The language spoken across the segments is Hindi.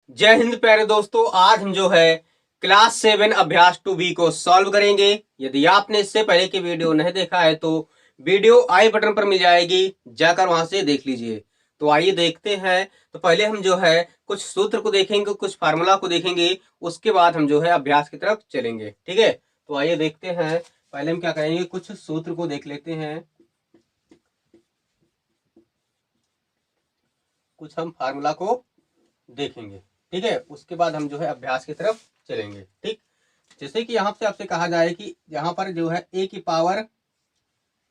जय हिंद प्यारे दोस्तों। आज हम जो है क्लास 7 अभ्यास 2B को सॉल्व करेंगे। यदि आपने इससे पहले की वीडियो नहीं देखा है तो वीडियो आई बटन पर मिल जाएगी, जाकर वहां से देख लीजिए। तो आइए देखते हैं। तो पहले हम जो है कुछ सूत्र को देखेंगे, कुछ फार्मूला को देखेंगे, उसके बाद हम जो है अभ्यास की तरफ चलेंगे। ठीक है, तो आइए देखते हैं। पहले हम क्या करेंगे, कुछ सूत्र को देख लेते हैं, कुछ हम फार्मूला को देखेंगे। ठीक है, उसके बाद हम जो है अभ्यास की तरफ चलेंगे। ठीक, जैसे कि यहाँ से आपसे कहा जाए कि यहाँ पर जो है ए की पावर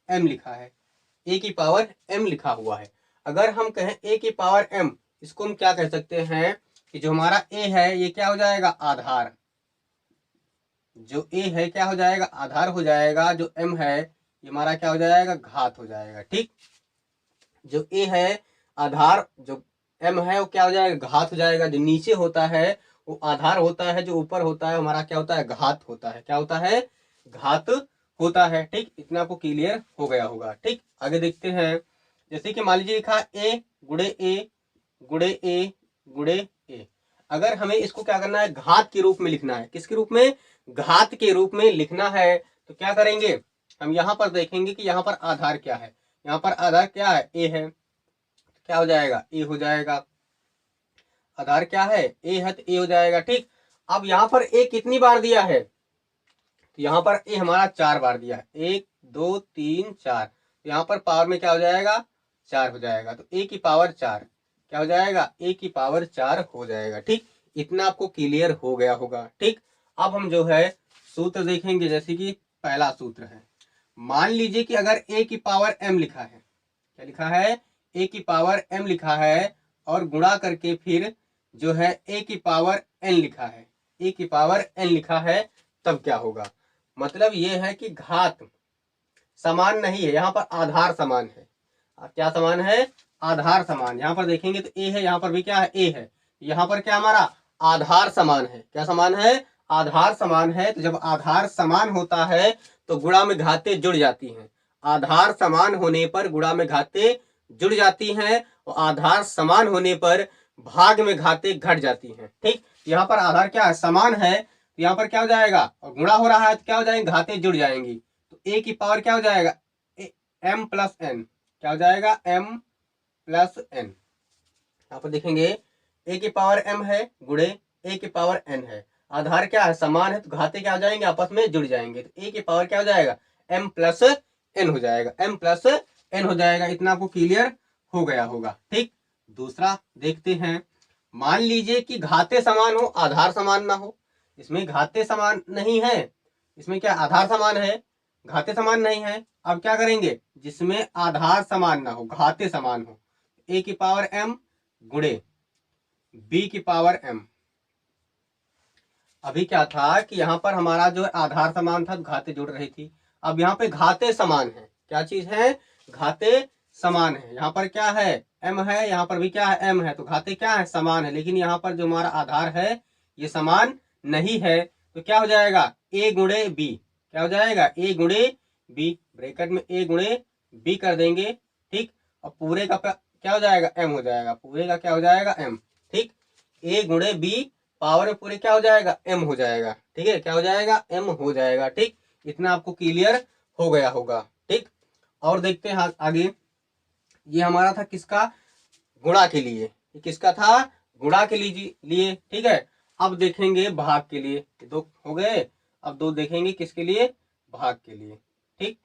एम लिखा है, ए की पावर एम लिखा हुआ है। अगर हम कहें ए की पावर एम, इसको हम क्या कह सकते हैं कि जो हमारा ए है ये क्या हो जाएगा, आधार। जो ए है क्या हो जाएगा, आधार हो जाएगा। जो एम है ये हमारा क्या हो जाएगा, घात हो जाएगा। ठीक, जो ए है आधार, जो एम है वो क्या हो जाएगा, घात हो जाएगा। जो नीचे होता है वो आधार होता है, जो ऊपर होता है हमारा क्या होता है, घात होता है। क्या होता है, घात होता है। ठीक, इतना आपको क्लियर हो गया होगा। ठीक, आगे देखते हैं। जैसे कि मान लीजिए लिखा ए गुड़े ए गुड़े ए गुड़े ए। अगर हमें इसको क्या करना है, घात के रूप में लिखना है। किसके रूप में, घात के रूप में लिखना है। तो क्या करेंगे, हम यहाँ पर देखेंगे कि यहाँ पर आधार क्या है। यहाँ पर आधार क्या है, ए है, क्या हो जाएगा, ए हो जाएगा। आधार क्या है, ए है, तो ए हो जाएगा। ठीक, अब यहाँ पर ए कितनी बार दिया है, तो यहाँ पर ए हमारा 4 बार दिया है, 1 2 3 4। तो यहाँ पर पावर में क्या हो जाएगा, 4 हो जाएगा। तो ए की पावर 4 क्या हो जाएगा, ए की पावर 4 हो जाएगा। ठीक, इतना आपको क्लियर हो गया होगा। ठीक, अब हम जो है सूत्र देखेंगे। जैसे कि पहला सूत्र है, मान लीजिए कि अगर ए की पावर एम लिखा है, क्या लिखा है, ए की पावर एम लिखा है, और गुणा करके फिर जो है ए की पावर एन लिखा है, ए की पावर एन लिखा है, तब क्या होगा। मतलब ये है कि घात समान नहीं है, यहाँ पर आधार समान है। क्या समान है, आधार समान। यहाँ पर देखेंगे तो ए है, यहाँ पर भी क्या है, ए है। यहाँ पर क्या हमारा आधार समान है। क्या समान है, आधार समान है। तो जब आधार समान होता है तो गुणा में घातें जुड़ जाती हैं। आधार समान होने पर गुणा में घातें जुड़ जाती हैं, और आधार समान होने पर भाग में घातें घट जाती हैं। ठीक, यहाँ पर आधार क्या है, समान है, तो यहाँ पर क्या हो जाएगा, और गुणा हो रहा है तो क्या हो जाएंगे, घातें जुड़ जाएंगी। तो ए की पावर क्या हो जाएगा, एम प्लस एन। क्या हो जाएगा, एम प्लस एन। यहाँ पर देखेंगे ए की पावर एम है गुड़े ए की पावर एन है। आधार क्या है, समान है, तो घाते क्या हो जाएंगे, आपस में जुड़ जाएंगे। तो ए की पावर क्या हो जाएगा, एम प्लस एन हो जाएगा, एम प्लस एन हो जाएगा। इतना आपको क्लियर हो गया होगा। ठीक, दूसरा देखते हैं। मान लीजिए कि घाते समान हो, आधार समान ना हो। इसमें घाते समान नहीं है, इसमें क्या आधार समान है, घाते समान नहीं है। अब क्या करेंगे, जिसमें आधार समान ना हो, घाते समान हो, ए की पावर एम गुणे बी की पावर एम। अभी क्या था कि यहाँ पर हमारा जो आधार समान था, घाते जुड़ रही थी। अब यहाँ पे घाते समान है। क्या चीज है, घाते समान है। यहाँ पर क्या है, एम है, यहाँ पर भी क्या है, एम है। तो घाते क्या है, समान है। लेकिन यहाँ पर जो हमारा आधार है ये समान नहीं है। तो क्या हो जाएगा, ए गुणे बी। क्या हो जाएगा, ए गुणे बी, ब्रैकेट में ए गुणे बी कर देंगे। ठीक, और पूरे का क्या हो जाएगा, एम हो जाएगा। पूरे का क्या हो जाएगा, एम। ठीक, ए गुणे बी पावर में पूरे क्या हो जाएगा, एम हो जाएगा। ठीक है, क्या हो जाएगा, एम हो जाएगा। ठीक, इतना आपको क्लियर हो गया होगा। ठीक, और देखते हैं आगे। ये हमारा था किसका, गुणा के लिए। ये किसका था, गुणा के लिए। ठीक है, अब देखेंगे भाग के लिए। दो हो गए, अब दो देखेंगे किसके लिए, भाग के लिए। ठीक,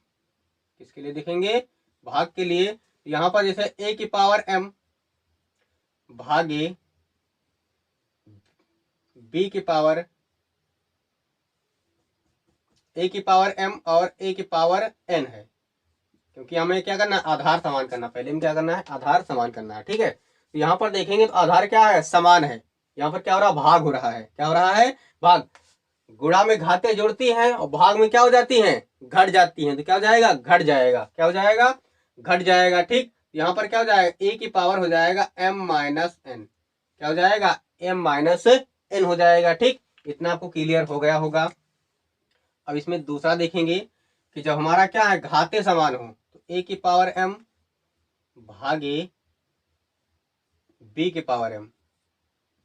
किसके लिए देखेंगे, भाग के लिए। यहाँ पर जैसे ए की पावर एम भागे बी की पावर, ए की पावर एम और ए की पावर एन है। क्योंकि हमें क्या करना है, आधार समान करना। पहले में क्या करना है, आधार समान करना है। ठीक है, तो यहाँ पर देखेंगे तो आधार क्या है, समान है। यहाँ पर क्या हो रहा है, भाग हो रहा है। क्या हो रहा है, भाग। गुणा में घाते जुड़ती हैं और भाग में क्या हो जाती हैं, घट जाती हैं। तो क्या हो जाएगा, घट जाएगा। क्या हो जाएगा, घट जाएगा। ठीक, यहाँ पर क्या हो जाएगा, ए की पावर हो जाएगा एम माइनस एन। क्या हो जाएगा, एम माइनस एन हो जाएगा। ठीक, इतना आपको क्लियर हो गया होगा। अब इसमें दूसरा देखेंगे कि जब हमारा क्या है, घाते समान हो, तो ए की पावर एम भागे बी की पावर एम।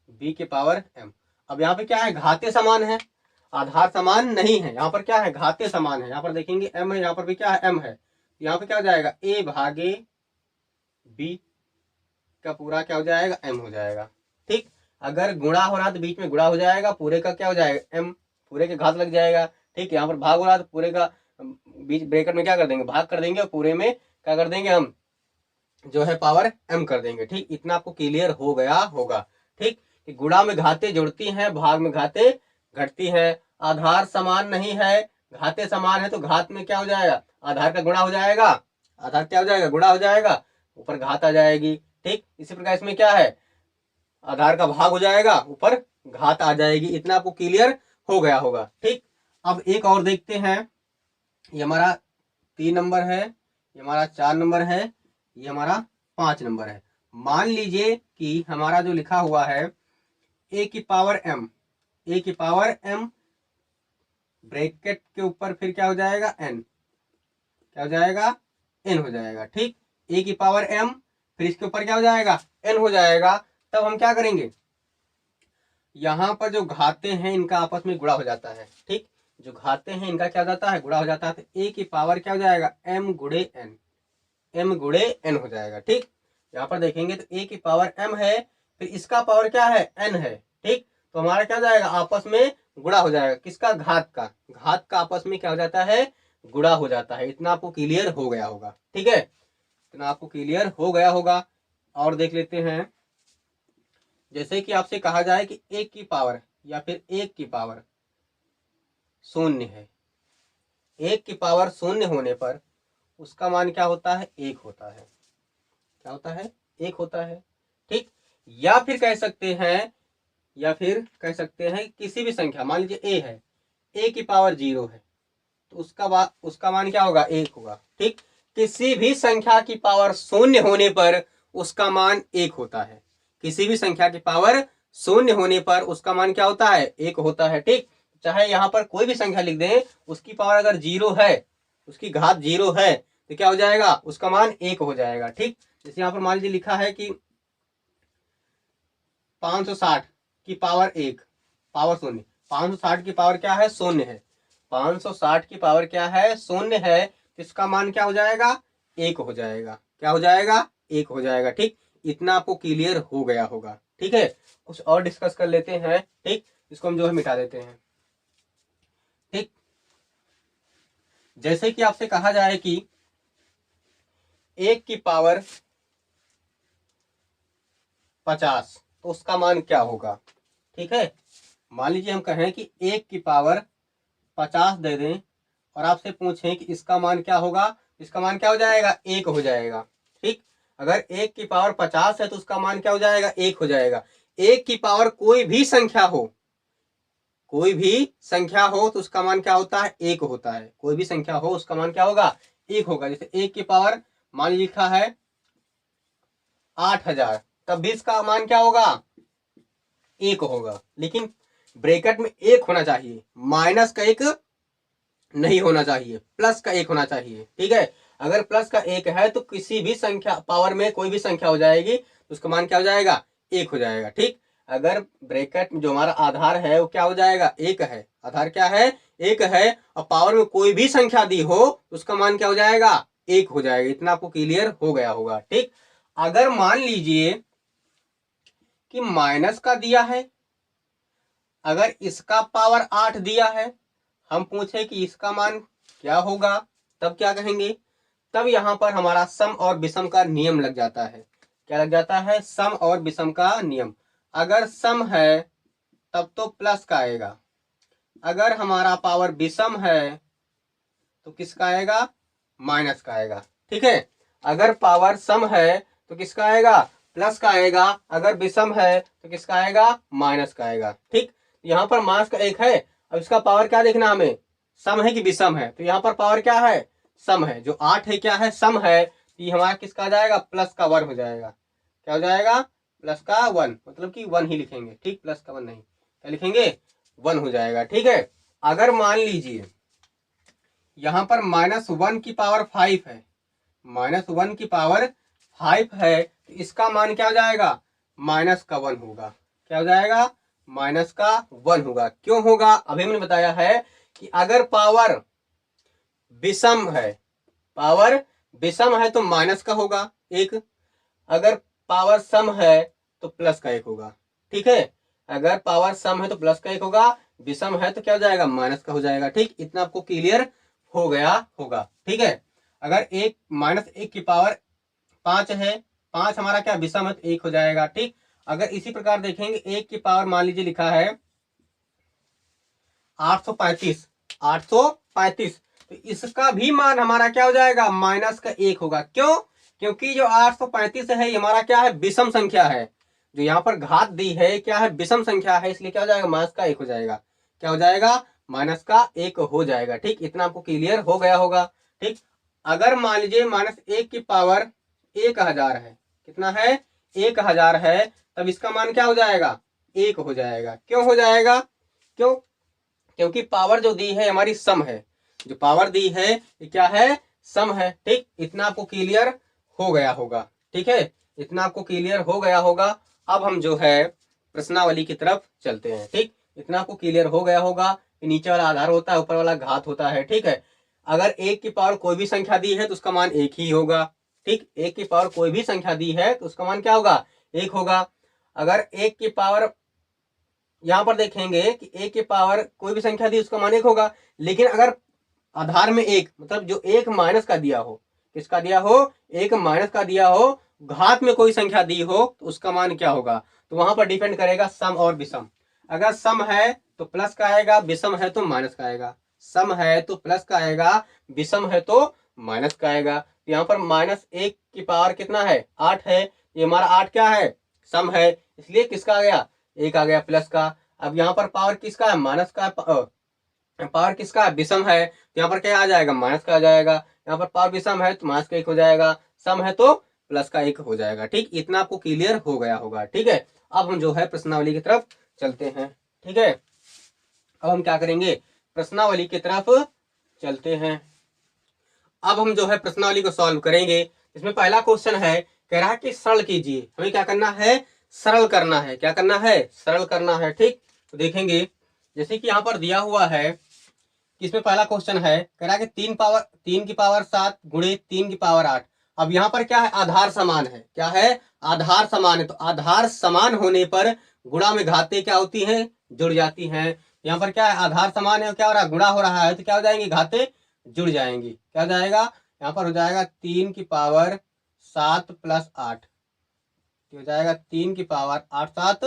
b की पावर m। अब यहाँ पे क्या है, घाते समान है, आधार समान नहीं है। यहाँ पर क्या है, घाते समान है। यहाँ पर देखेंगे m है, यहाँ पर भी क्या है, m है। यहाँ पे क्या हो जाएगा, a भागे b का पूरा क्या हो जाएगा, m हो जाएगा। ठीक, अगर गुणा हो रहा तो बीच में गुणा हो जाएगा, पूरे का क्या हो जाएगा, m, पूरे के घात लग जाएगा। ठीक, यहाँ पर भाग हो रहा तो पूरे का बीच ब्रैकेट में क्या कर देंगे, भाग कर देंगे, और पूरे में क्या कर देंगे, हम जो है पावर m कर देंगे। ठीक, इतना आपको क्लियर हो गया होगा। ठीक, कि गुणा में घाते जुड़ती हैं, भाग में घाते घटती है, आधार समान नहीं है, घाते समान है तो घात में क्या हो जाएगा, आधार का गुणा हो जाएगा, आधार क्या हो जाएगा, गुणा हो जाएगा, ऊपर घात आ जाएगी। ठीक, इसी प्रकार इसमें क्या है, आधार का भाग हो जाएगा, ऊपर घात आ जाएगी। इतना आपको क्लियर हो गया होगा। ठीक, अब एक और देखते हैं। ये हमारा 3 नंबर है, ये हमारा 4 नंबर है, ये हमारा 5 नंबर है। मान लीजिए कि हमारा जो लिखा हुआ है a की पावर m, a की पावर m ब्रैकेट के ऊपर फिर क्या हो जाएगा, n, क्या हो जाएगा, n हो जाएगा। ठीक, a की पावर m फिर इसके ऊपर क्या हो जाएगा, n हो जाएगा। तब हम क्या करेंगे, यहाँ पर जो घाते हैं इनका आपस में गुणा हो जाता है। ठीक, जो घाते हैं इनका क्या हो जाता है, गुणा हो जाता है। तो a की पावर क्या हो जाएगा, m गुणे n, m गुणे n हो जाएगा। ठीक, यहाँ पर देखेंगे तो a की पावर m है, फिर इसका पावर क्या है, n है। ठीक, तो हमारा क्या हो जाएगा, आपस में गुणा हो जाएगा, किसका, घात का, घात का आपस में क्या हो जाता है, गुणा हो जाता है। इतना आपको क्लियर हो गया होगा। ठीक है, इतना आपको क्लियर हो गया होगा। और देख लेते हैं, जैसे कि आपसे कहा जाए कि एक की पावर या फिर एक की पावर शून्य है, एक की पावर शून्य होने पर उसका मान क्या होता है, एक होता है। क्या होता है, एक होता है। ठीक, या फिर कह सकते हैं, या फिर कह सकते हैं किसी भी संख्या, मान लीजिए a है, a की पावर 0 है तो उसका मान क्या होगा, एक होगा। ठीक, किसी भी संख्या की पावर शून्य होने पर उसका मान एक होता है, किसी भी संख्या की पावर शून्य होने पर उसका मान क्या होता है, एक होता है। ठीक, चाहे यहाँ पर कोई भी संख्या लिख दें, उसकी पावर अगर 0 है, उसकी घात 0 है तो क्या हो जाएगा, उसका मान एक हो जाएगा। ठीक, जैसे यहाँ पर मान लीजिए लिखा है कि 560 की पावर 1, पावर शून्य, 560 की पावर क्या है, शून्य है, 560 की पावर क्या है, शून्य है, तो इसका मान क्या हो जाएगा, एक हो जाएगा। क्या हो जाएगा, एक हो जाएगा। ठीक, इतना आपको क्लियर हो गया होगा। ठीक है, कुछ और डिस्कस कर लेते हैं। ठीक, इसको हम जो है मिटा देते हैं। ठीक, जैसे कि आपसे कहा जाए कि 1 की पावर 50 तो उसका मान क्या होगा। ठीक है, मान लीजिए हम कहें कि 1 की पावर 50 दे दें और आपसे पूछें कि इसका मान क्या होगा, इसका मान क्या हो जाएगा, एक हो जाएगा। ठीक, अगर 1 की पावर 50 है तो उसका मान क्या हो जाएगा, एक हो जाएगा। 1 की पावर कोई भी संख्या हो, कोई भी संख्या हो तो उसका मान क्या होता है, एक होता है। कोई भी संख्या हो उसका मान क्या होगा, एक होगा। जैसे 1 की पावर मान लीजिए लिखा है 8000, तब भी इसका मान क्या होगा, एक होगा। लेकिन ब्रैकेट में एक होना चाहिए, माइनस का एक नहीं होना चाहिए, प्लस का एक होना चाहिए। ठीक है, अगर प्लस का एक है तो किसी भी संख्या पावर में कोई भी संख्या हो जाएगी तो उसका मान क्या हो जाएगा, एक हो जाएगा। ठीक, अगर ब्रैकेट में जो हमारा आधार है वो क्या हो जाएगा, एक है, आधार क्या है, एक है, और पावर में कोई भी संख्या दी हो तो उसका मान क्या हो जाएगा, एक हो जाएगा। इतना आपको क्लियर हो गया होगा। ठीक, अगर मान लीजिए कि माइनस का दिया है, अगर इसका पावर 8 दिया है, हम पूछे कि इसका मान क्या होगा, तब क्या कहेंगे, तब यहां पर हमारा सम और विषम का नियम लग जाता है। क्या लग जाता है, सम और विषम का नियम। अगर सम है तब तो प्लस का आएगा, अगर हमारा पावर विषम है तो किसका आएगा, माइनस का आएगा। ठीक है, अगर पावर सम है तो किसका आएगा, प्लस का आएगा, अगर विषम है तो किसका आएगा, माइनस का आएगा। ठीक, यहाँ पर माइनस का एक है, अब इसका पावर क्या देखना हमें, सम है कि विषम है, तो यहाँ पर पावर क्या है, सम है, जो 8 है क्या है, सम है, तो ये हमारा किसका आ जाएगा, प्लस का 1 हो जाएगा। क्या हो जाएगा, प्लस का 1, मतलब कि 1 ही लिखेंगे। ठीक, प्लस का 1 नहीं, क्या लिखेंगे, 1 हो जाएगा। ठीक है, अगर मान लीजिए यहाँ पर -1 की पावर 5 है, -1 की पावर 5 है तो इसका मान क्या हो जाएगा, माइनस का 1 होगा। क्या हो जाएगा, माइनस का 1 होगा। क्यों होगा, अभी हमने बताया है कि अगर पावर विषम है, पावर विषम है तो माइनस का होगा 1, अगर पावर सम है तो प्लस का 1 होगा। ठीक है, अगर पावर सम है तो प्लस का 1 होगा, विषम है तो क्या हो जाएगा, माइनस का हो जाएगा। ठीक, इतना आपको क्लियर हो गया होगा। ठीक है, अगर एक -1 की पावर 5 है, 5 हमारा क्या विषम है तो 1 हो जाएगा। ठीक, अगर इसी प्रकार देखेंगे 1 की पावर मान लीजिए लिखा है 835, 835, तो इसका भी मान हमारा क्या हो जाएगा, माइनस का 1 होगा। क्यों, क्योंकि जो 835 है ये हमारा क्या है, विषम संख्या है। जो यहाँ पर घात दी है क्या है, विषम संख्या है, इसलिए क्या हो जाएगा, माइनस का 1 हो जाएगा। क्या हो जाएगा, माइनस का 1 हो जाएगा। ठीक, इतना आपको क्लियर हो गया होगा। ठीक, अगर मान लीजिए -1 की पावर 1000 है, कितना है, 1000 है, तब इसका मान क्या हो जाएगा, 1 हो जाएगा। क्यों हो जाएगा, क्यों, क्योंकि पावर जो दी है हमारी सम है, जो पावर दी है ये क्या है, सम है। ठीक, इतना आपको क्लियर हो गया होगा। ठीक है, इतना आपको क्लियर हो गया होगा। अब हम जो है प्रश्नावली की तरफ चलते हैं। ठीक, इतना आपको क्लियर हो गया होगा। नीचे वाला आधार होता है, ऊपर वाला घात होता है। ठीक है, अगर 1 की पावर कोई भी संख्या दी है तो उसका मान 1 ही होगा। ठीक, 1 की पावर कोई भी संख्या दी है तो उसका मान क्या होगा, 1 होगा। अगर 1 की पावर, यहाँ पर देखेंगे कि 1 की पावर कोई भी संख्या दी उसका मान 1 होगा, लेकिन अगर आधार में 1, मतलब जो 1 माइनस का दिया हो, किसका दिया हो, 1 माइनस का दिया हो, घात में कोई संख्या दी हो तो उसका मान क्या होगा, तो वहां पर डिपेंड करेगा सम और विषम। अगर सम है तो प्लस का आएगा, विषम है तो माइनस का आएगा। सम है तो प्लस का आएगा, विषम है तो माइनस का आएगा। तो यहाँ पर -1 की पावर कितना है, 8 है, ये हमारा 8 क्या है, सम है, इसलिए किसका आ गया, 1 आ गया प्लस का। अब यहाँ पर पावर किसका है, माइनस का, पावर किसका है, विषम है, तो यहाँ पर क्या आ जाएगा, माइनस का आ जाएगा। यहाँ पर पावर विषम है तो माइनस का 1 हो जाएगा, सम है तो प्लस का 1 हो जाएगा। ठीक, इतना आपको क्लियर हो गया होगा। ठीक है, अब हम जो है प्रश्नावली की तरफ चलते हैं। ठीक है, अब हम क्या करेंगे, प्रश्नावली की तरफ चलते हैं। अब हम जो है प्रश्नावली को सॉल्व करेंगे। इसमें पहला क्वेश्चन है, कह रहा है कि सरल कीजिए। हमें क्या करना है, सरल करना है। क्या करना है, सरल करना है। ठीक, तो देखेंगे जैसे कि यहाँ पर दिया हुआ है कि इसमें पहला क्वेश्चन है, कह रहा है कि 3 की पावर 7 गुणे 3 की पावर 8। अब यहाँ पर क्या है, आधार समान है। क्या है, आधार समान है, तो आधार समान होने पर गुणा में घातें क्या होती हैं, जुड़ जाती हैं। यहाँ पर क्या है, आधार समान है, क्या हो रहा है, गुणा हो रहा है, तो क्या हो जाएंगी, घातें जुड़ जाएंगी। क्या हो जाएगा, यहाँ पर हो जाएगा 3 की पावर 7 + 8, हो जाएगा 3 की पावर 8 7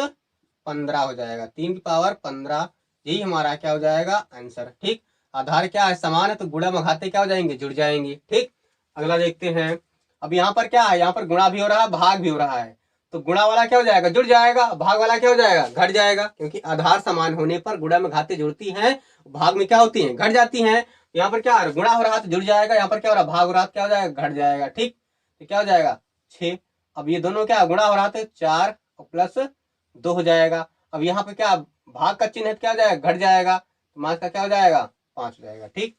15 हो जाएगा, 3 की पावर 15। यही हमारा क्या हो जाएगा, आंसर। ठीक, आधार क्या है, समान है, तो गुणा में घाते क्या हो जाएंगे, जुड़ जाएंगे। ठीक, अगला देखते हैं। अब यहाँ पर क्या है, यहाँ पर गुणा भी हो रहा है, भाग भी हो रहा है, तो गुणा वाला क्या हो जाएगा, जुड़ जाएगा, भाग वाला क्या हो जाएगा, घट जाएगा। क्योंकि आधार समान होने पर गुणा में घाते जुड़ती हैं, भाग में क्या होती हैं, घट जाती हैं। यहाँ पर क्या गुणा हो रहा है तो जुड़ जाएगा, यहाँ पर क्या हो रहा है, भाग हो रहा है, क्या हो जाएगा, घट जाएगा। ठीक, तो क्या हो जाएगा, 6। अब ये दोनों क्या गुणा हो रहा था, 4 और प्लस 2 हो जाएगा। अब यहाँ पे क्या भाग का चिन्ह है, क्या हो जाएगा, घट जाएगा, तो मास का क्या हो जाएगा, 5 हो जाएगा। ठीक,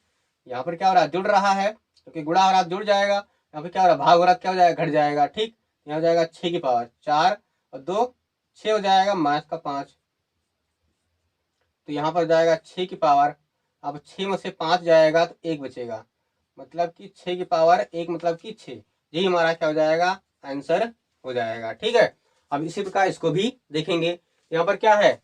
यहाँ पर क्या हो रहा है, जुड़ रहा है, क्योंकि गुणा हो रहा है जुड़ जाएगा। यहाँ पे क्या हो रहा है, भाग हो रहा है, क्या हो जाएगा, घट जाएगा। ठीक, यहाँ हो जाएगा 6 की पावर 4 और 2 6 हो जाएगा, मास का 5। तो यहाँ पर हो जाएगा 6 की पावर, अब 6 में से 5 जाएगा तो 1 बचेगा, मतलब कि 6 की पावर 1 मतलब कि 6। यही हमारा क्या हो जाएगा, आंसर हो जाएगा। ठीक है, अब इसी प्रकार इसको भी देखेंगे। यहाँ पर क्या है,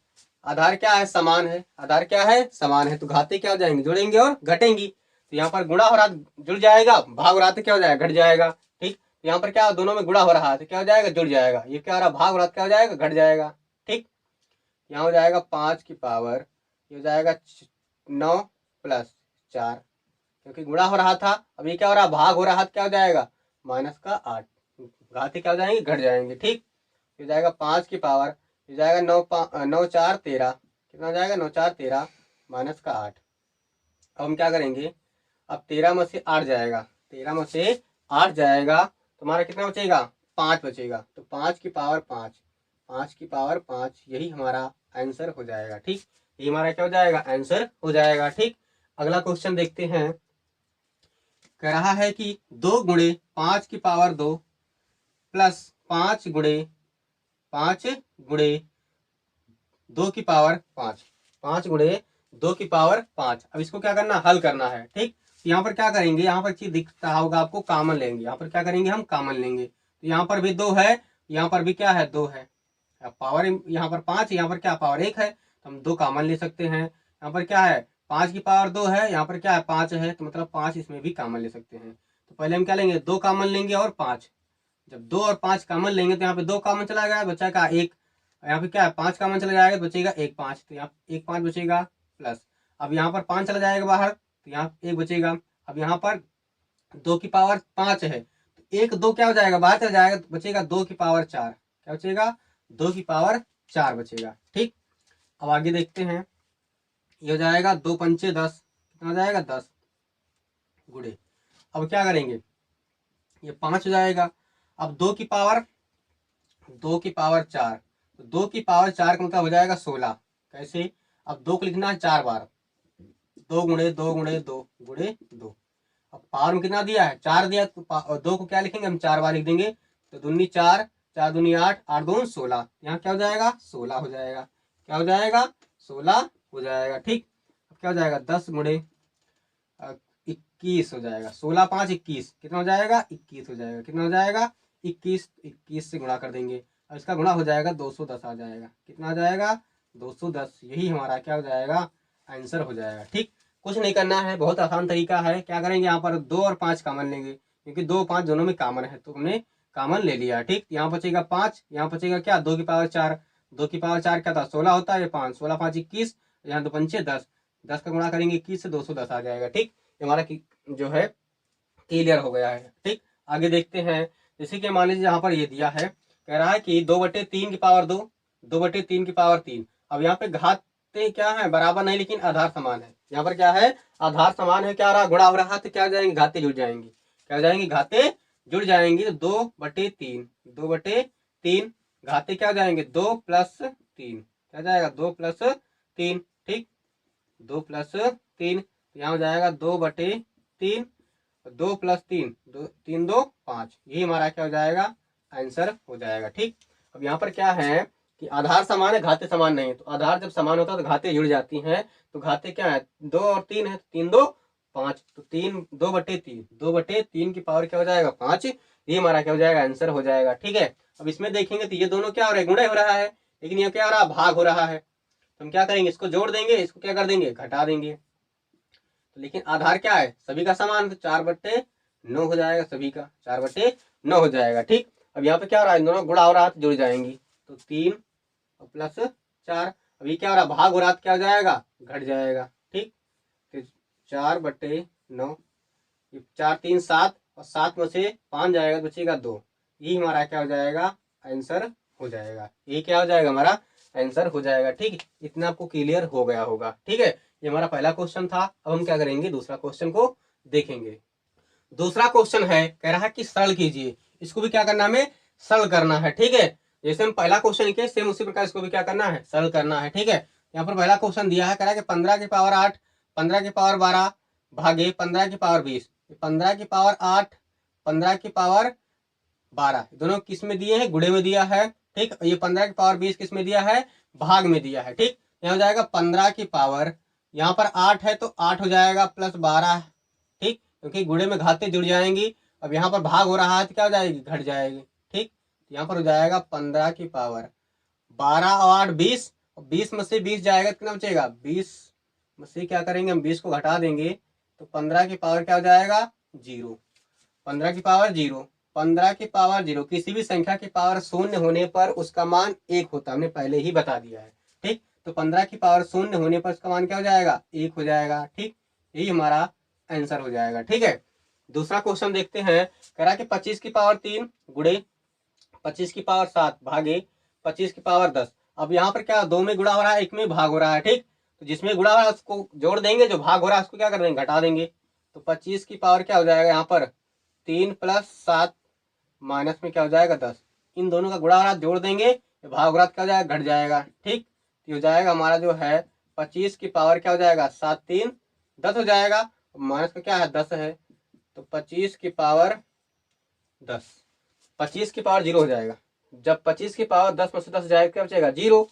आधार क्या है, समान है, आधार क्या है, समान है, तो घाते क्या हो जाएंगे, जुड़ेंगे और घटेंगी। तो यहाँ पर गुणा हो रहा जुड़ जाएगा, भाग हो रहा तो क्या हो जाएगा, घट जाएगा। ठीक, तो यहाँ पर क्या दोनों में गुणा हो रहा है तो क्या हो जाएगा, जुड़ जाएगा। ये क्या हो रहा, भाग हो रहा क्या हो जाएगा, घट जाएगा। ठीक, यहाँ हो जाएगा 5 की पावर, ये हो जाएगा 9 + 4, क्योंकि गुणा हो रहा था। अब ये क्या हो रहा, भाग हो रहा था, क्या हो जाएगा, -8। घाते क्या हो जाएंगे, घट जाएंगे। ठीक, हो जाएगा 5 की पावर, हो जाएगा 9 4 13, कितना हो जाएगा, 9 4 13 -8। अब हम क्या करेंगे, अब 13 में से 8 जाएगा, 13 में से 8 जाएगा तो हमारा कितना बचेगा, 5 बचेगा। तो 5 की पावर 5, 5 की पावर 5, यही हमारा आंसर हो जाएगा। ठीक, ये हमारा क्या हो जाएगा, आंसर हो जाएगा। ठीक, अगला क्वेश्चन देखते हैं। कह रहा है कि 2 गुणे 5 की पावर 2 + 5 गुणे 5 गुणे 2 की पावर 5, 5 गुणे 2 की पावर 5। अब इसको क्या करना, हल करना है। ठीक, तो यहाँ पर क्या करेंगे, यहाँ पर चीज दिखता होगा आपको, कॉमन लेंगे। यहाँ पर क्या करेंगे, हम कॉमन लेंगे। तो यहाँ पर भी 2 है, यहाँ पर भी क्या है, 2 है। अब पावर यहाँ पर 5, यहाँ पर क्या पावर 1 है, तो हम 2 कॉमन ले सकते हैं। यहाँ पर क्या है, 5 की पावर 2 है, यहाँ पर क्या है, 5 है, तो मतलब 5 इसमें भी कॉमन ले सकते हैं। तो पहले हम क्या लेंगे, 2 कॉमन लेंगे और 5। जब 2 और 5 कॉमन लेंगे तो यहाँ पे 2 कॉमन चला गया, बचा 1। यहाँ पे क्या है, 5 कॉमन चला जाएगा, बचेगा 1 5, तो यहाँ 1 5 बचेगा प्लस। अब यहाँ पर 5 चला जाएगा बाहर, तो यहाँ 1 बचेगा। अब यहाँ पर 2 की पावर 5 है, तो 1 2 क्या हो जाएगा, बाहर चला जाएगा, तो बचेगा 2 की पावर 4। क्या बचेगा, 2 की पावर 4 बचेगा। ठीक, अब आगे देखते हैं। ये हो जाएगा 2 पंचे 10, कितना हो जाएगा, 10 गुणे। अब क्या करेंगे, ये 5 हो जाएगा। अब 2 की पावर 4, तो 2 की पावर 4 का मतलब हो जाएगा 16। कैसे, अब 2 को लिखना है 4 बार, 2 गुणे 2 गुणे 2 गुणे 2। अब पावर में कितना दिया है, 4 दिया, तो 2 को क्या लिखेंगे हम, 4 बार लिख देंगे। तो दूनी 4, 4 दूनी 8, 8 दूनी 16, यहाँ क्या हो जाएगा, 16 हो जाएगा। क्या हो जाएगा, 16 हो जाएगा। ठीक, अब क्या हो जाएगा, 10 गुणे 21 हो जाएगा। 16 5 21, कितना हो जाएगा, 21 हो जाएगा। कितना हो जाएगा, 21, 21 से गुणा कर देंगे। अब इसका गुणा हो जाएगा, 210 आ जाएगा। कितना आ जाएगा, 210। यही हमारा क्या हो जाएगा, आंसर हो जाएगा। ठीक, कुछ नहीं करना है, बहुत आसान तरीका है। क्या करेंगे, यहाँ पर 2 और 5 कॉमन लेंगे, क्योंकि 2 5 दोनों में कॉमन है, तो हमने कॉमन ले लिया। ठीक, यहाँ बचेगा 5, यहाँ बचेगा क्या, 2 की पावर 4। 2 की पावर 4 क्या था, 16 होता है, ये 5, 16 5 21, यहाँ 2 पंचे 10, 10 का गुणा करेंगे 21 से, 210 आ जाएगा। ठीक, हमारा जो है क्लियर हो गया है। ठीक, आगे देखते हैं। जैसे कि मान लीजिए यहाँ पर ये दिया है, कह रहा है कि 2/3 की पावर 2, 2/3 की पावर 3। अब यहाँ पे घाते क्या है, बराबर नहीं, लेकिन आधार समान है। यहाँ पर क्या है, आधार समान है, क्या हो रहा, गुणा हो रहा है, तो क्या हो जाएंगे, घाते जुड़ जाएंगी। क्या हो जाएंगी, घाते जुड़ जाएंगी। तो 2/3, 2/3 घाते क्या हो जाएंगे, 2 + 3, क्या जाएगा, 2 + 3। ठीक, 2 + 3, यहाँ हो जाएगा 2/3, 2 + 3, 2 3 2 5। यही हमारा क्या हो जाएगा, आंसर हो जाएगा। ठीक, अब यहाँ पर क्या है कि आधार समान है, घाते समान नहीं है। तो आधार जब समान होता है तो घाते जुड़ जाती हैं। तो घाते क्या है, 2 और 3 है, 3 2 5, तो 3 2/3, 2/3 की पावर क्या हो जाएगा, 5। ये हमारा क्या हो जाएगा, आंसर हो जाएगा। ठीक है, अब इसमें देखेंगे तो ये दोनों क्या हो रहा है, गुणा हो रहा है, लेकिन ये क्या हो रहा है, भाग हो रहा है। तो हम क्या करेंगे, इसको जोड़ देंगे, इसको क्या कर देंगे, घटा देंगे। तो लेकिन आधार क्या है, सभी का समान, तो 4/9 हो जाएगा, सभी का 4/9 हो जाएगा। ठीक, अब यहाँ पे क्या हो रहा है, दोनों गुणा हो रहा है तो जुड़ जाएंगी। तो 3 + 4, अभी क्या हो रहा है, भाग हो रहा है तो क्या हो जाएगा, घट जाएगा। ठीक, तो 4/9, 4 3 7, और 7 में से 5 जाएगा, बचेगा 2। ये हमारा क्या हो जाएगा, आंसर हो जाएगा। ये क्या हो जाएगा, हमारा आंसर हो जाएगा। ठीक, इतना आपको क्लियर हो गया होगा। ठीक है, ये हमारा पहला क्वेश्चन था। अब हम क्या करेंगे, दूसरा क्वेश्चन को देखेंगे। दूसरा क्वेश्चन है, कह रहा है कि सरल कीजिए। इसको भी क्या करना है, हमें सरल करना है। ठीक है, जैसे हम पहला क्वेश्चन किए सेम उसी प्रकार इसको भी क्या करना है, सरल करना है। ठीक है, यहाँ पर पहला क्वेश्चन दिया है, कह रहा है कि 15 की पावर 8, 15 की पावर 12 भागे 15 की पावर 20। 15 की पावर 8, 15 की पावर 12 दोनों किस में दिए हैं, गुणे में दिया है। ठीक, ये 15 की पावर 20 किस में दिया है, भाग में दिया है। ठीक, यहाँ हो जाएगा 15 की पावर, यहाँ पर 8 है तो 8 हो जाएगा प्लस 12। ठीक, क्योंकि गुणे में घाते जुड़ जाएंगी। अब यहाँ पर भाग हो रहा है तो क्या हो जाएगी, घट जाएगी। ठीक, यहाँ पर हो जाएगा 15 की पावर 12 और 8 20, 20 में से 20 जाएगा, कितना बचेगा, 20 में से क्या करेंगे हम, 20 को घटा देंगे, तो 15 की पावर क्या हो जाएगा, 0। 15 की पावर 0, 15 की पावर 0, किसी भी संख्या की पावर 0 होने पर उसका मान 1 होता है, हमने पहले ही बता दिया है। ठीक, तो 15 की पावर 0 होने पर उसका मान क्या हो जाएगा, 1 हो जाएगा। ठीक, यही हमारा आंसर हो जाएगा। ठीक है, दूसरा क्वेश्चन देखते हैं। कह रहा है कि 25 की पावर 3 गुणे 25 की पावर 7 भागे 25 की पावर 10। अब यहाँ पर क्या, 2 में गुणा हो रहा है, 1 में भाग हो रहा है। ठीक, तो जिसमें गुणा हो रहा है उसको जोड़ देंगे, जो भाग हो रहा है उसको क्या कर देंगे, घटा देंगे। तो 25 की पावर क्या हो जाएगा, यहाँ पर 3 + 7 माइनस में क्या हो जाएगा, 10। इन दोनों का गुणा हो रहा है जोड़ देंगे, भाग हो रहा क्या हो जाएगा, घट जाएगा। ठीक, तो हो जाएगा हमारा जो है 25 की पावर क्या हो जाएगा, 7 3 10 हो जाएगा, माइनस में क्या है, 10 है, तो 25 की पावर 10, 25 की पावर 0 हो जाएगा। जब 25 की पावर 10 में से 10 जाएगा क्या बचेगा, 0।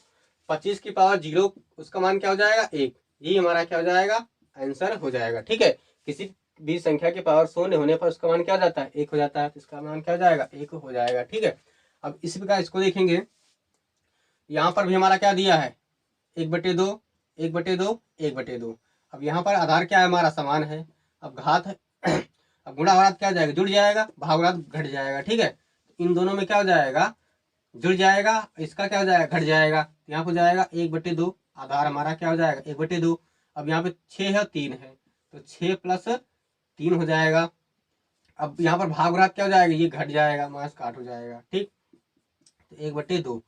25 की पावर 0 उसका मान क्या हो जाएगा 1। यही हमारा क्या हो जाएगा आंसर हो जाएगा। ठीक है, किसी भी संख्या की पावर 0 होने पर उसका मान क्या हो जाता है 1 हो जाता है, तो इसका मान क्या हो जाएगा 1 हो जाएगा। ठीक है, अब इसी प्रकार इसको देखेंगे, यहाँ पर भी हमारा क्या दिया है 1/2 1/2 1/2। अब यहाँ पर आधार क्या है हमारा समान है, अब घात है अब गुणा और घात क्या हो जाएगा जुड़ जाएगा, भाग और घात घट जाएगा। ठीक है, इन दोनों में क्या हो जाएगा जुड़ जाएगा, इसका क्या हो जाएगा घट जाएगा, यहाँ हो जाएगा 1/2, आधार हमारा क्या हो जाएगा 1/2। अब यहाँ पे 6 है और 3 है, तो 6 + 3 हो जाएगा। अब यहाँ पर भाग और घात क्या हो जाएगा ये घट जाएगा, माइनस का 8 हो जाएगा। ठीक, तो 1/2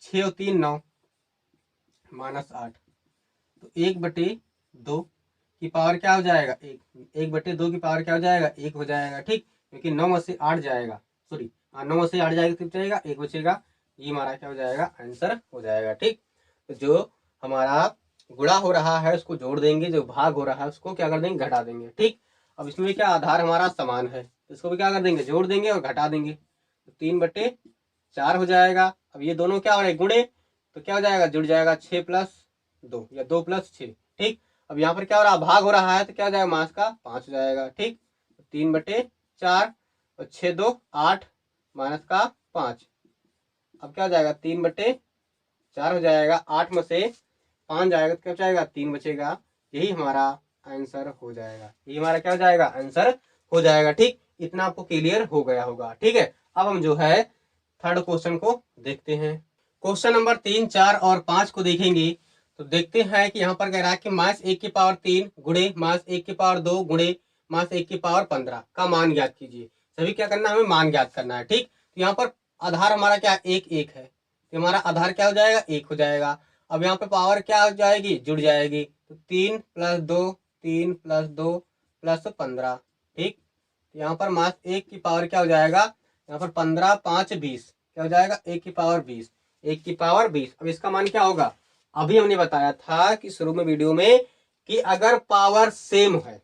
6 और 3 9 -8, तो 1/2 की पावर क्या हो जाएगा 1, 1/2 की पावर क्या हो जाएगा 1 हो जाएगा। ठीक, क्योंकि 9 में से 8 जाएगा, सॉरी 9 में से 8 जाएगा तो बचेगा 1 बचेगा, ये हमारा क्या हो जाएगा आंसर हो जाएगा। ठीक, तो जो हमारा गुणा हो रहा है उसको जोड़ देंगे, जो भाग हो रहा है उसको क्या कर देंगे घटा देंगे। ठीक, अब इसमें क्या आधार हमारा समान है, इसको भी क्या कर देंगे जोड़ देंगे और घटा देंगे, तो 3/4 हो जाएगा। अब ये दोनों क्या हो रहे गुणे, तो क्या हो जाएगा जुड़ जाएगा 6 + 2 या 2 + 6। ठीक, अब यहाँ पर क्या हो रहा है भाग हो रहा है, तो क्या हो जाएगा मास का 5 हो जाएगा। ठीक, 3/4 और 6 2 8 माइनस का 5, अब क्या हो जाएगा 3/4 हो जाएगा, 8 में से 5 जाएगा तो क्या बचेगा 3 बचेगा, यही हमारा आंसर हो जाएगा। यही हमारा क्या हो जाएगा आंसर हो जाएगा। ठीक, इतना आपको क्लियर हो गया होगा। ठीक है, अब हम जो है थर्ड क्वेश्चन को देखते हैं। क्वेश्चन नंबर 3 4 और 5 को देखेंगे, तो देखते हैं कि यहाँ पर कह रहा है कि -1 की पावर 3 गुणे -1 की पावर 2 गुणे -1 की पावर 15 का मान ज्ञात कीजिए। सभी क्या करना है हमें मान ज्ञात करना है। ठीक, तो यहाँ पर आधार हमारा क्या 1 1 है, तो हमारा आधार क्या हो जाएगा 1 हो जाएगा। अब यहाँ पे पावर क्या हो जाएगी जुड़ जाएगी, तो 3 + 2 3 + 2 + 15। ठीक, यहाँ पर -1 की पावर क्या हो जाएगा, यहाँ पर 15 5 20 क्या हो जाएगा 1 की पावर 20, 1 की पावर 20। अब इसका मान क्या होगा, अभी हमने बताया था कि शुरू में वीडियो में कि अगर पावर सेम है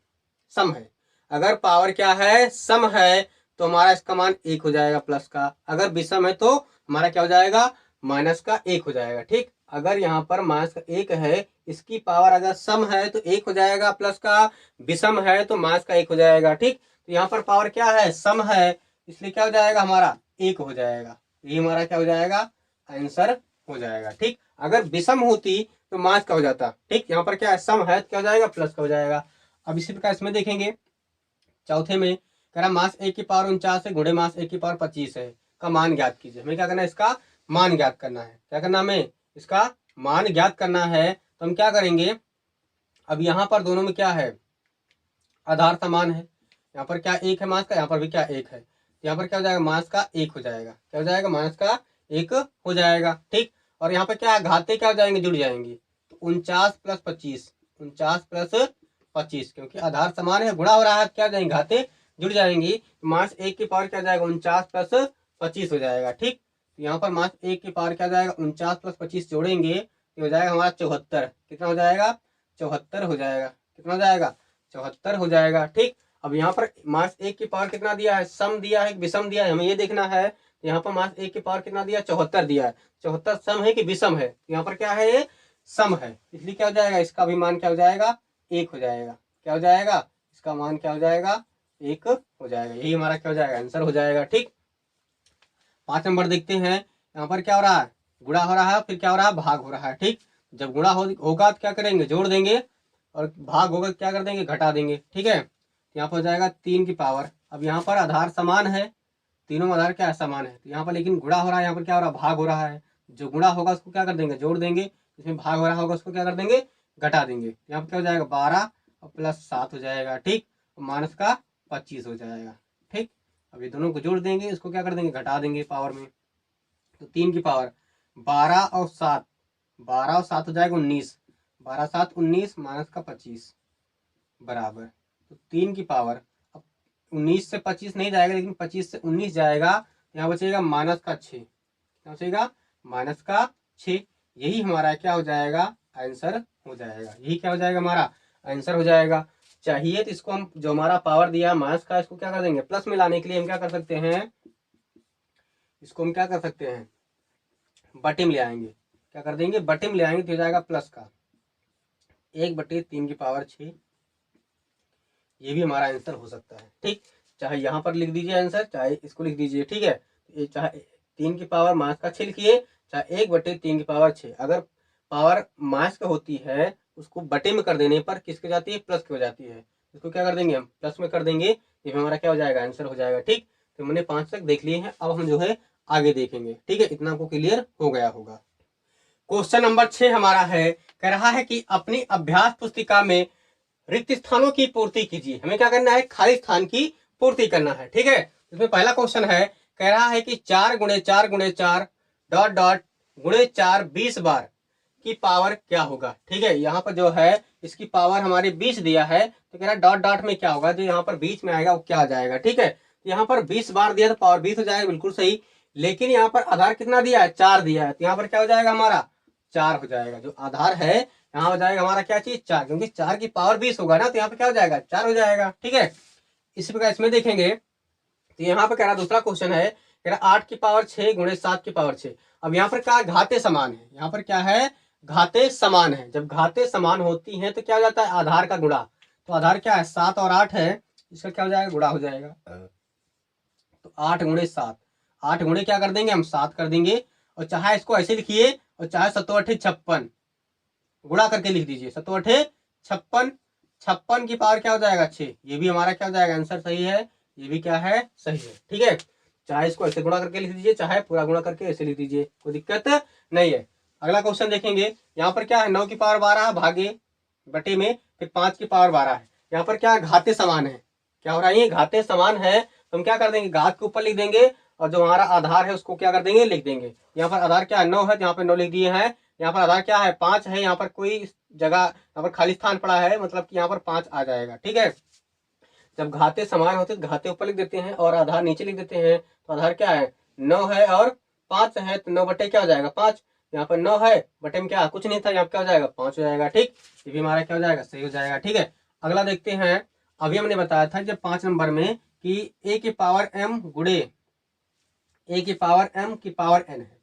सम है, अगर पावर क्या है सम है तो हमारा इसका मान 1 हो जाएगा प्लस का, अगर विषम है तो हमारा क्या हो जाएगा माइनस का 1 हो जाएगा। ठीक, अगर यहाँ पर माइनस का 1 है, इसकी पावर अगर सम है तो 1 हो जाएगा प्लस का, विषम है तो माइनस का 1 हो जाएगा। ठीक, तो यहाँ पर पावर क्या है सम है, इसलिए क्या हो जाएगा हमारा 1 हो जाएगा, ये हमारा क्या हो जाएगा आंसर हो जाएगा। ठीक, अगर विषम होती तो माइनस का हो जाता। ठीक, यहाँ पर क्या है सम है तो क्या हो जाएगा प्लस का हो जाएगा। अब इसी प्रकार इसमें देखेंगे चौथे में कह रहा -1 की पावर 49 है गुणे -1 की पावर 25 है का मान ज्ञात कीजिए। हमें क्या करना है इसका मान ज्ञात करना है, क्या करना हमें इसका मान ज्ञात करना है। तो हम क्या करेंगे, अब यहाँ पर दोनों में क्या है आधार समान है, यहाँ पर क्या 1 है मास का, यहाँ पर भी क्या 1 है, यहाँ पर क्या हो जाएगा मास का 1 हो जाएगा, क्या हो जाएगा मास का 1 हो जाएगा। ठीक, और यहाँ पर क्या घाते क्या हो जाएंगे जुड़ जाएंगे, तो 49 + 25 49 + 25 क्योंकि आधार समान है गुणा हो रहा है क्या हो जाएंगे घाते जुड़ जाएंगी, मास 1 की पावर क्या हो जाएगा 49 + 25 हो जाएगा। ठीक, तो यहाँ पर मास 1 की पावर क्या हो जाएगा 49 + 25 जोड़ेंगे तो हो जाएगा हमारा 74, कितना हो जाएगा 74 हो जाएगा, कितना हो जाएगा 74 हो जाएगा। ठीक, अब यहाँ पर मास 1 की पावर कितना दिया है सम दिया है विषम दिया है, हमें ये देखना है। यहाँ पर मास 1 की पावर कितना दिया 74 दिया है, 74 सम है कि विषम है, यहाँ पर क्या है ये सम है, इसलिए क्या हो जाएगा इसका भी मान क्या हो जाएगा 1 हो जाएगा, क्या हो जाएगा इसका मान क्या हो जाएगा 1 हो जाएगा, यही हमारा क्या हो जाएगा आंसर हो जाएगा। ठीक, 5 नंबर देखते हैं, यहाँ पर क्या हो रहा है गुणा हो रहा है फिर क्या हो रहा है भाग हो रहा है। ठीक, जब गुणा होगा तो क्या करेंगे जोड़ देंगे और भाग होगा तो क्या कर देंगे घटा देंगे। ठीक है, यहाँ पर हो जाएगा 3 की पावर, अब यहाँ पर आधार समान है, तीनों में आधार क्या है समान है, तो यहाँ पर लेकिन गुणा हो रहा है, यहाँ पर क्या हो रहा है भाग हो रहा है, जो गुणा होगा उसको क्या कर देंगे जोड़ देंगे, इसमें भाग हो रहा होगा उसको क्या कर देंगे घटा देंगे, यहाँ पर क्या हो जाएगा 12 और +7 हो जाएगा। ठीक, माइनस का 25 हो जाएगा। ठीक, अब ये दोनों को जोड़ देंगे इसको क्या कर देंगे घटा देंगे पावर में, तो 3 की पावर 12 और 7 12 और 7 हो जाएगा 19, 12 7 19 माइनस का 25 बराबर, तो 3 की पावर अब 19 से 25 नहीं जाएगा लेकिन 25 से 19 जाएगा, यहाँ बचेगा माइनस का 6, क्या बचेगा माइनस का 6, यही हमारा क्या हो जाएगा आंसर हो जाएगा, यही क्या हो जाएगा हमारा आंसर हो जाएगा। चाहिए तो इसको हम जो हमारा पावर दिया माइनस का इसको क्या कर देंगे प्लस में लाने के लिए हम क्या कर सकते हैं, इसको हम क्या कर सकते हैं बटे में ले आएंगे, क्या कर देंगे, बटे में ले आएंगे तो हो जाएगा प्लस का 1/3 की पावर 6। ये भी हमारा आंसर हो सकता है। ठीक, चाहे यहाँ पर लिख दीजिए आंसर, चाहे इसको लिख दीजिए। ठीक है, ये चाहे 3 की पावर-6 लिखिए, चाहे 1/3 की पावर 6। अगर पावर मास का होती है उसको बटे में कर देने पर किसके जाती है, प्लस की हो जाती है। इसको क्या कर देंगे हम, प्लस में कर देंगे, ये हमारा क्या हो जाएगा, आंसर हो जाएगा। ठीक, तो मैंने 5 तक देख लिए हैं, अब हम जो है आगे देखेंगे। ठीक है, इतना आपको क्लियर हो गया होगा। क्वेश्चन नंबर 6 हमारा है, कह रहा है कि अपनी अभ्यास पुस्तिका में रिक्त स्थानों की पूर्ति कीजिए। हमें क्या करना है, खाली स्थान की पूर्ति करना है। ठीक है, इसमें पहला क्वेश्चन है, कह रहा है कि 4 × 4 × 4 डॉट डॉट गुणे 4 20 बार की पावर क्या होगा। ठीक है, यहाँ पर जो है इसकी पावर हमारे 20 दिया है, तो कह रहा है डॉट डॉट में क्या होगा, जो यहाँ पर बीच में आएगा वो क्या आ जाएगा। ठीक है, तो यहाँ पर 20 बार दिया तो पावर 20 हो जाएगा, बिल्कुल सही। लेकिन यहाँ पर आधार कितना दिया है, 4 दिया है, तो यहाँ पर क्या हो जाएगा, हमारा 4 हो जाएगा। जो आधार है यहाँ हो जाएगा हमारा क्या चीज, 4, क्योंकि 4 की पावर 20 होगा ना, तो यहाँ पे क्या हो जाएगा, 4 हो जाएगा। ठीक है, इसी प्रकार इसमें देखेंगे तो यहाँ पे कह रहा दूसरा क्वेश्चन है, कह रहा 8 की पावर 6 × 7 की पावर 6। अब यहाँ पर क्या घाते समान है, यहाँ पर क्या है, घाते समान है। जब घाते समान होती हैं तो क्या हो जाता है, आधार का गुणा। तो आधार क्या है, 7 और 8 है, इसका क्या हो जाएगा, गुणा हो जाएगा। तो 8 × 7, 8 गुणे क्या कर देंगे हम, 7 कर देंगे। और चाहे इसको ऐसे लिखिए, और चाहे 7 8 56 गुणा करके लिख दीजिए, 7 8 56, 56 की पावर क्या हो जाएगा, 6। ये भी हमारा क्या हो जाएगा, आंसर सही है, ये भी क्या है, सही है। ठीक है, चाहे इसको ऐसे गुणा करके लिख दीजिए, चाहे पूरा गुणा करके ऐसे लिख दीजिए, कोई दिक्कत नहीं है। अगला क्वेश्चन देखेंगे, यहाँ पर क्या है, 9 की पावर 12 भागे बटे में फिर 5 की पावर 12 है। यहाँ पर क्या घाते समान है, क्या हो रहा है, ये घाते समान है, तो हम क्या कर देंगे, घात के ऊपर लिख देंगे, और जो हमारा आधार है उसको क्या कर देंगे, लिख देंगे। यहाँ पर आधार क्या है, 9 है, तो यहाँ पर 9 लिख दिए हैं। यहाँ पर आधार क्या है, 5 है, यहाँ पर कोई जगह यहाँ पर खाली स्थान पड़ा है, मतलब कि यहाँ पर 5 आ जाएगा। ठीक है, जब घाते समान होते तो घाते ऊपर लिख देते हैं और आधार नीचे लिख देते हैं। तो आधार क्या है, 9 है और 5 है, तो 9 बटे क्या हो जाएगा, 5। यहाँ पर 9 है, बटे में क्या कुछ नहीं था, यहाँ पर क्या हो जाएगा, 5 हो जाएगा। ठीक, ये भी हमारा क्या हो जाएगा, सही हो जाएगा। ठीक है, अगला देखते हैं। अभी हमने बताया था जब 5 नंबर में कि a⁻m गुणे a⁻m की पावर n है,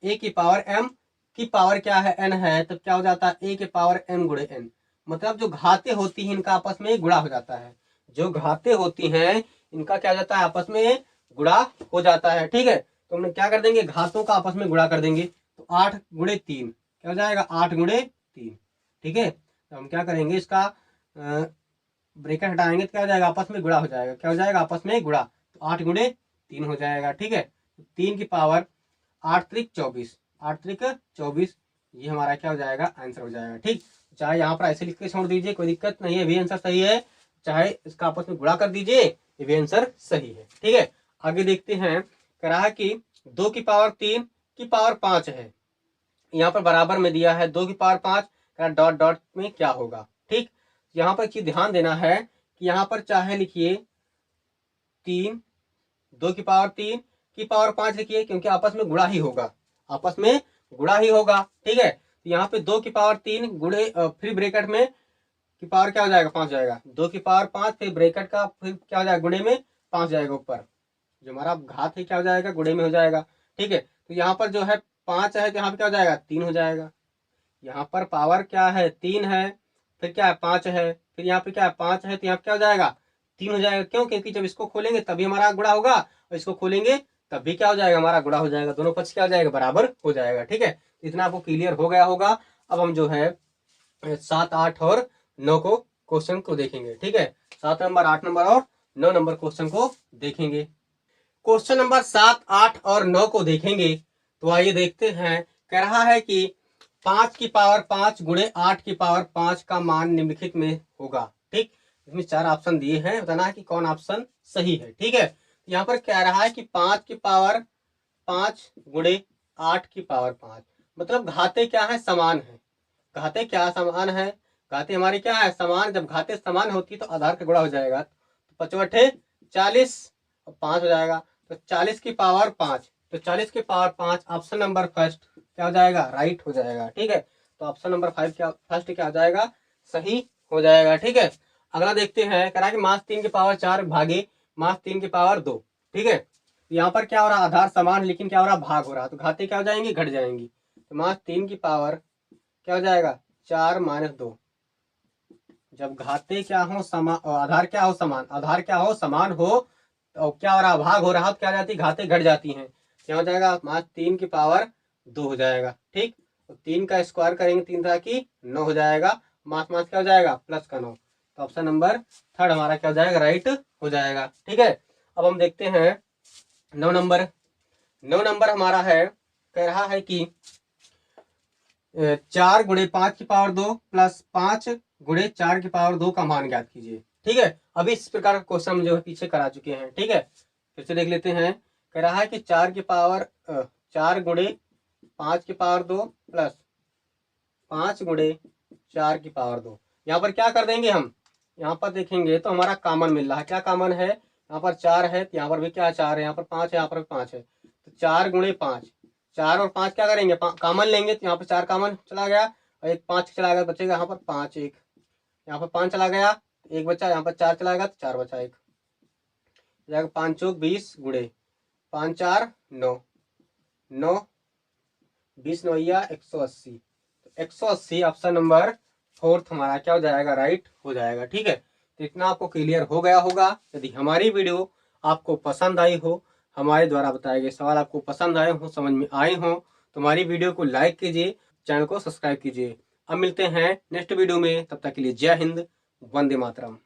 a⁻m की पावर क्या है, n है, तब क्या हो जाता है, a⁻m गुणे n। मतलब जो घाते होती हैं इनका आपस में गुणा हो जाता है, जो घाते होती हैं इनका क्या हो जाता है, आपस में गुणा हो जाता है। ठीक है, तो हम क्या कर देंगे, घातों का आपस में गुणा कर देंगे। तो 8 × 3 क्या हो जाएगा, 8 × 3। ठीक है, तो हम क्या करेंगे, इसका ब्रैकेट हटाएंगे तो क्या हो जाएगा, आपस में गुणा हो जाएगा, क्या हो जाएगा, आपस में गुणा। तो 8 × 3 हो जाएगा। ठीक है, 3 की पावर 8 × 24, 8 × 24, ये हमारा क्या हो जाएगा, आंसर हो जाएगा। ठीक, चाहे यहाँ पर ऐसे लिख के छोड़ दीजिए, कोई दिक्कत नहीं है, भी आंसर सही है, चाहे इसका आपस में गुणा कर दीजिए, ये भी आंसर सही है। ठीक है, आगे देखते हैं। कह रहा है कि 2 की पावर 3 की पावर 5 है, यहाँ पर बराबर में दिया है 2 की पावर 5, डॉट डॉट में क्या होगा। ठीक, यहाँ पर चीज ध्यान देना है कि यहाँ पर चाहे लिखिए 3, 2 की पावर 3 की पावर 5 लिखिए, क्योंकि आपस में गुणा ही होगा, आपस में गुणा ही होगा। ठीक है, तो यहाँ पे 2 की पावर 3 गुणे फिर ब्रैकेट में की पावर क्या हो जाएगा, 5 जाएगा, 2 की पावर 5 फिर ब्रैकेट का फिर क्या हो जाएगा, गुणे में 5 जाएगा ऊपर, जो हमारा घात है क्या हो जाएगा, गुणे में हो जाएगा। ठीक है, तो यहाँ पर जो है 5 है, तो यहाँ पे क्या हो जाएगा, 3 हो जाएगा। यहाँ पर पावर क्या है, 3 है, फिर क्या है, 5 है, फिर यहाँ पे क्या है, 5 है, तो यहाँ पे क्या हो जाएगा, 3 हो जाएगा। क्यों, क्योंकि जब इसको खोलेंगे तभी हमारा गुणा होगा, और इसको खोलेंगे तब भी क्या हो जाएगा, हमारा गुणा हो जाएगा, दोनों पक्ष क्या हो जाएगा, बराबर हो जाएगा। ठीक है, इतना आपको क्लियर हो गया होगा। अब हम जो है 7, 8 और 9 को क्वेश्चन को देखेंगे। ठीक है, 7 नंबर, 8 नंबर और 9 नंबर क्वेश्चन को देखेंगे। क्वेश्चन नंबर 7, 8 और 9 को देखेंगे, तो आइए देखते हैं। कह रहा है कि 5 की पावर 5 गुणे 8 की पावर 5 का मान निम्नलिखित में होगा। ठीक, इसमें 4 ऑप्शन दिए हैं, बताना है कि कौन ऑप्शन सही है। ठीक है, यहाँ पर कह रहा है कि 5 की पावर 5 गुणे 8 की पावर 5, मतलब घाते क्या है, समान है। घाते क्या समान है, घाते हमारी क्या है, समान। जब घाते समान होती है तो आधार का गुणा हो जाएगा, तो 5 40 और 5 हो जाएगा, तो 40 की पावर 5, तो 40 की पावर 5 ऑप्शन नंबर फर्स्ट क्या हो जाएगा, राइट हो जाएगा। ठीक है, तो ऑप्शन नंबर 5 क्या फर्स्ट क्या हो जाएगा, सही हो जाएगा। ठीक है, अगला देखते हैं। कह रहा है कि मास 3 की पावर 4 भागे मास 3 की पावर 2। ठीक है, यहाँ पर क्या हो रहा है, आधार समान, लेकिन क्या हो रहा है, भाग हो रहा है, तो घाते क्या हो जाएंगी, घट जाएंगी। तो मास 3 की पावर क्या हो जाएगा 4 - 2। जब घाते क्या हो समान, आधार क्या हो समान, आधार क्या हो समान हो तो क्या हो रहा, भाग हो रहा हो तो क्या हो जाती, घाते घट जाती हैं। क्या हो जाएगा, मास 3 की पावर 2 हो जाएगा। ठीक, तो 3 का स्क्वायर करेंगे 3 तरह की 9 हो जाएगा। मास मास क्या हो जाएगा, प्लस का 9। तो ऑप्शन नंबर थर्ड हमारा क्या हो जाएगा, राइट हो जाएगा। ठीक है, अब हम देखते हैं 9 नंबर। 9 नंबर हमारा है, कह रहा है कि 4 × 5 की पावर 2 प्लस 5 × 4 की पावर 2 का मान ज्ञात कीजिए। ठीक है, अभी इस प्रकार का क्वेश्चन हम जो है पीछे करा चुके हैं। ठीक है, फिर से देख लेते हैं। कह रहा है कि 4 की पावर 4 × 5 की पावर 2 प्लस 5 × 4 की पावर 2। यहाँ पर क्या कर देंगे हम, यहाँ पर देखेंगे तो हमारा कॉमन मिल रहा है। क्या कॉमन है, यहाँ पर 4 है तो यहाँ पर भी क्या 4 है, यहाँ पर 5 है, यहाँ पर भी 5 है। तो 4 × 5, 4 और 5 क्या करेंगे, कॉमन लेंगे तो यहाँ पर 4 कॉमन चला गया और एक 5 चला गया, बचेगा यहाँ पर 5 एक, यहाँ पर 5 चला गया एक बचा, यहाँ पर 4 चला गया तो 4 बचा एक, जाएगा 5 चौक 20 × 5 4 9, 9 20 9 180। 180 ऑप्शन नंबर फोर्थ हमारा क्या हो जाएगा, राइट हो जाएगा। ठीक है, तो इतना आपको क्लियर हो गया होगा। यदि हमारी वीडियो आपको पसंद आई हो, हमारे द्वारा बताए गए सवाल आपको पसंद आए हो, समझ में आए हो, तो हमारी वीडियो को लाइक कीजिए, चैनल को सब्सक्राइब कीजिए। अब मिलते हैं नेक्स्ट वीडियो में, तब तक के लिए जय हिंद, वंदे मातरम।